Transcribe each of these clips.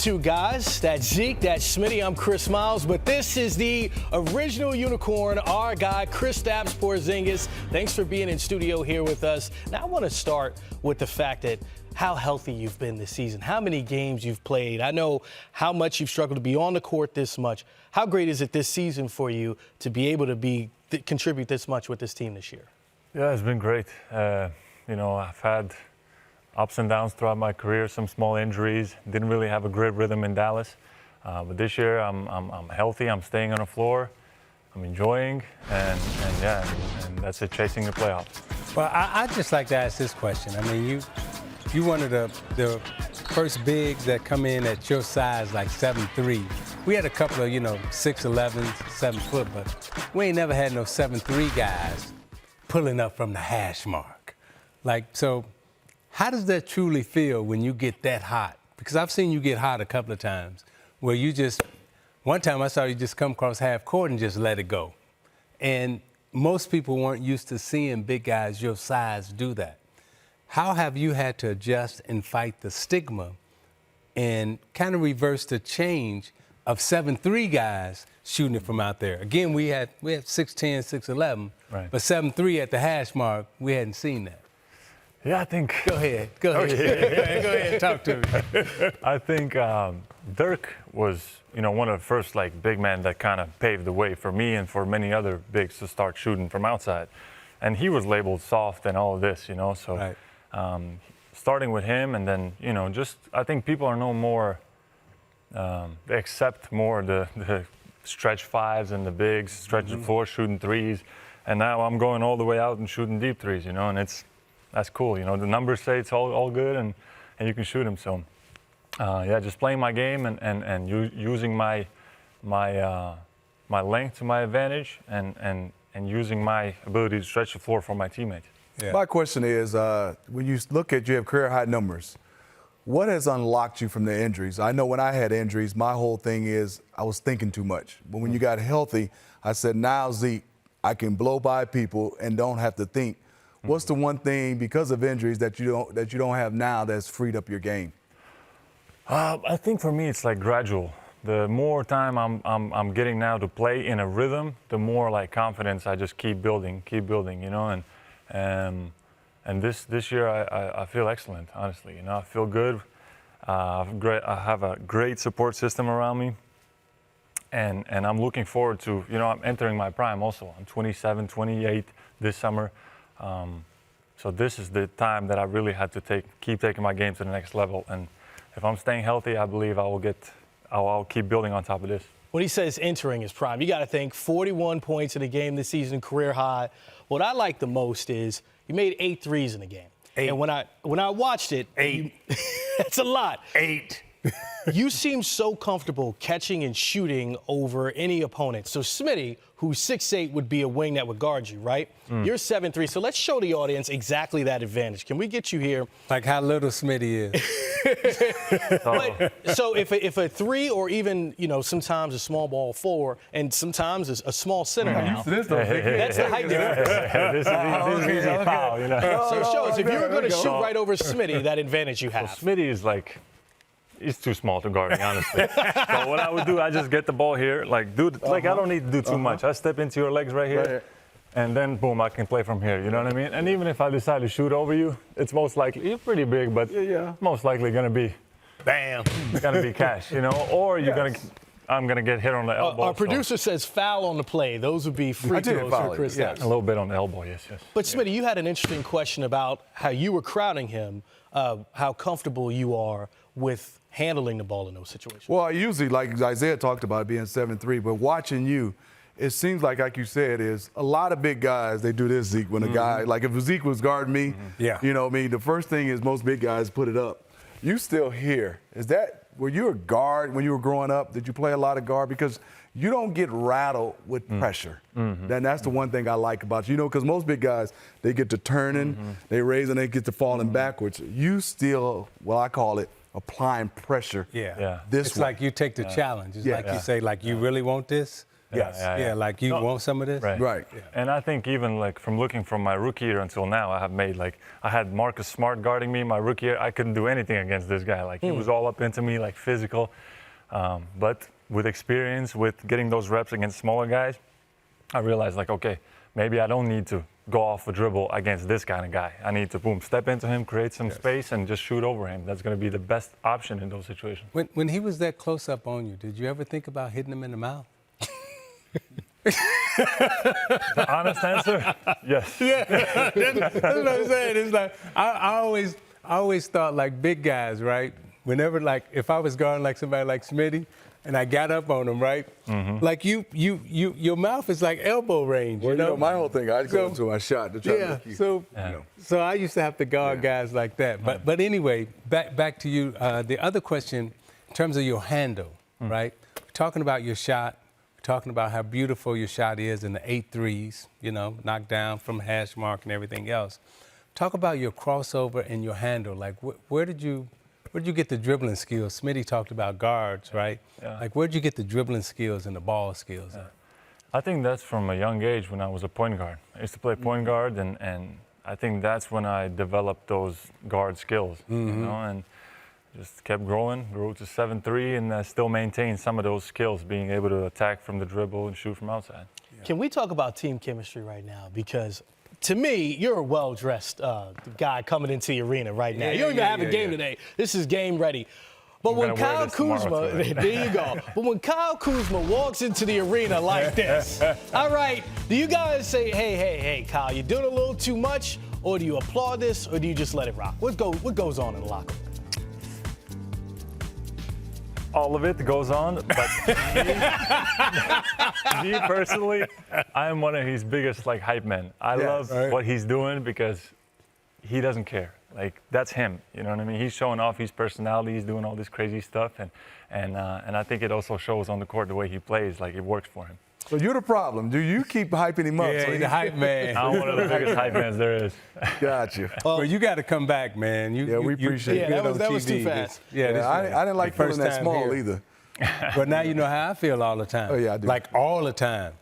Two guys, that's Zeke, that's Smitty, I'm Chris Miles, but this is the original unicorn, our guy, Kristaps Porzingis. Thanks for being in studio here with us. Now I want to start with the fact that how healthy you've been this season, how many games you've played. I know how much you've struggled to be on the court this much. How great is it this season for you to be able to contribute this much with this team this year? Yeah, it's been great. I've had ups and downs throughout my career, some small injuries. Didn't really have a great rhythm in Dallas. But this year I'm healthy, I'm staying on the floor, I'm enjoying, and that's it, chasing the playoffs. Well, I'd just like to ask this question. I mean, you one of the first bigs that come in at your size, like 7'3". We had a couple of, 6'11", 7 foot, but we ain't never had no 7'3" guys pulling up from the hash mark. So how does that truly feel when you get that hot? Because I've seen you get hot a couple of times where one time I saw you just come across half court and just let it go. And most people weren't used to seeing big guys your size do that. How have you had to adjust and fight the stigma and kind of reverse the change of 7'3" guys shooting it from out there? Again, we had 6'10", 6'11", right. But 7'3" at the hash mark, we hadn't seen that. Yeah, I think. Go ahead. Go ahead. Talk to me. I think Dirk was, one of the first big men that kind of paved the way for me and for many other bigs to start shooting from outside, and he was labeled soft and all of this, So right. Starting with him, and then I think people are no more. They accept more the stretch fives and the bigs, stretch the floor, shooting threes, and now I'm going all the way out and shooting deep threes, and that's cool. The numbers say it's all good, and you can shoot them. So, just playing my game and using my length to my advantage, and using my ability to stretch the floor for my teammates. Yeah. My question is, when you have career high numbers, what has unlocked you from the injuries? I know when I had injuries, my whole thing is I was thinking too much. But when you got healthy, I said, now, Zeke, I can blow by people and don't have to think. What's the one thing because of injuries that you don't have now that's freed up your game? I think for me it's gradual. The more time I'm getting now to play in a rhythm, the more confidence I just keep building, and this year I feel excellent, honestly. I feel good. I have a great support system around me, and I'm looking forward to I'm entering my prime also. I'm 27, 28 this summer. So this is the time that I really had to keep taking my game to the next level. And if I'm staying healthy, I believe I'll keep building on top of this. When he says entering his prime, you got to think 41 points in a game this season, career high. What I like the most is you made 8 threes in the game. 8. And when I watched it, 8. That's a lot. 8. You seem so comfortable catching and shooting over any opponent. So Smitty, who's 6'8", would be a wing that would guard you, right? You're 7'3", so let's show the audience exactly that advantage. Can we get you here? Like how little Smitty is. So if a 3 or even, sometimes a small ball 4 and sometimes a small center now, that's the height difference. This is easy foul, So show us, if you were going to shoot right over Smitty, that advantage you have. So Smitty is he's too small to guard me, honestly. So what I would do, I just get the ball here, I don't need to do too much. I step into your legs right here, and then boom, I can play from here. You know what I mean? And even if I decide to shoot over you, it's most likely you're pretty big, but most likely gonna be, bam, it's gonna be cash, Or I'm gonna get hit on the elbow. Our producer says foul on the play. Those would be free throws for Chris. A little bit on the elbow, yes. But Smitty, you had an interesting question about how you were crowding him, how comfortable you are with handling the ball in those situations. Well, I usually, like Isaiah talked about being 7'3", but watching you, it seems like you said, is a lot of big guys, they do this, Zeke, when a guy, if Zeke was guarding me, the first thing is most big guys put it up. You still here. Were you a guard when you were growing up? Did you play a lot of guard? Because you don't get rattled with pressure. Then that's the one thing I like about you, because most big guys, they get to turning, they raise, and they get to falling backwards. You still, I call it, applying pressure. It's this way. like you take the challenge. It's like you say, you really want this? Yes. Yeah, like you want some of this? Right. Yeah. And I think even like from looking from my rookie year until now, I had Marcus Smart guarding me my rookie year. I couldn't do anything against this guy. Like he was all up into me, like physical. But with experience, with getting those reps against smaller guys, I realized like, okay, maybe I don't need to go off a dribble against this kind of guy. I need to step into him, create some space, and just shoot over him. That's going to be the best option in those situations. When he was that close up on you, did you ever think about hitting him in the mouth? The honest answer, yes. Yeah, that's what I'm saying. It's like I always thought like big guys, right? Whenever like if I was guarding like somebody like Smitty, and I got up on him, right? Like your mouth is like elbow range. Well, you know? my whole thing, I'd go into my shot to try to make you. So I used to have to guard guys like that. But anyway, back to you. The other question, in terms of your handle, right? We're talking about your shot. We're talking about how beautiful your shot is in the 8 threes, you know, knocked down from hash mark and everything else. Talk about your crossover and your handle. Like, where did you get the dribbling skills? Smitty talked about guards, right? Yeah. Like, where'd you get the dribbling skills and the ball skills? Yeah. I think that's from a young age when I was a point guard. I used to play point guard, and I think that's when I developed those guard skills, you know, and just kept growing, grew to 7'3", and still maintain some of those skills, being able to attack from the dribble and shoot from outside. Yeah. Can we talk about team chemistry right now? Because to me, you're a well-dressed guy coming into the arena right now. You don't even have a game today. This is game ready. But when Kyle Kuzma, there you go. But when Kyle Kuzma walks into the arena like this, all right, do you guys say, hey, Kyle, you're doing a little too much, or do you applaud this, or do you just let it rock? What goes on in the locker room? All of it goes on, but me personally, I am one of his biggest like hype men. I love what he's doing because he doesn't care. Like that's him, you know what I mean? He's showing off his personality. He's doing all this crazy stuff, and I think it also shows on the court the way he plays. Like it works for him. So you're the problem. Do you keep hyping him up? Yeah, so he's the hype man. I'm one of the biggest hype mans there is. Got you. Well, you got to come back, man. We appreciate it. Yeah, that was too fast. I didn't like feeling that small either. But now you know how I feel all the time. Oh, yeah, I do. Like all the time.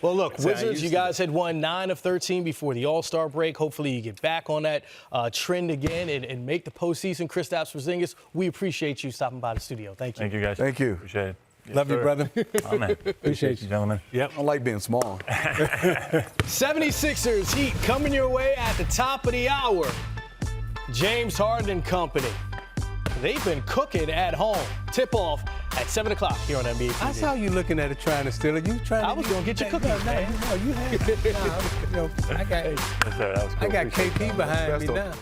Well, look, Wizards, you guys had won 9 of 13 before the All-Star break. Hopefully you get back on that trend again and make the postseason. Kristaps Porzingis, we appreciate you stopping by the studio. Thank you. Thank you, guys. Thank you. Appreciate it. Yes, Love you, brother. Oh, man. Appreciate you, gentlemen. Yep. I don't like being small. 76ers Heat coming your way at the top of the hour. James Harden and company. They've been cooking at home. Tip-off at 7 o'clock here on NBA TV. I saw you looking at it trying to steal it. I was going to get you cooking. No, you had it. I got KP behind me now.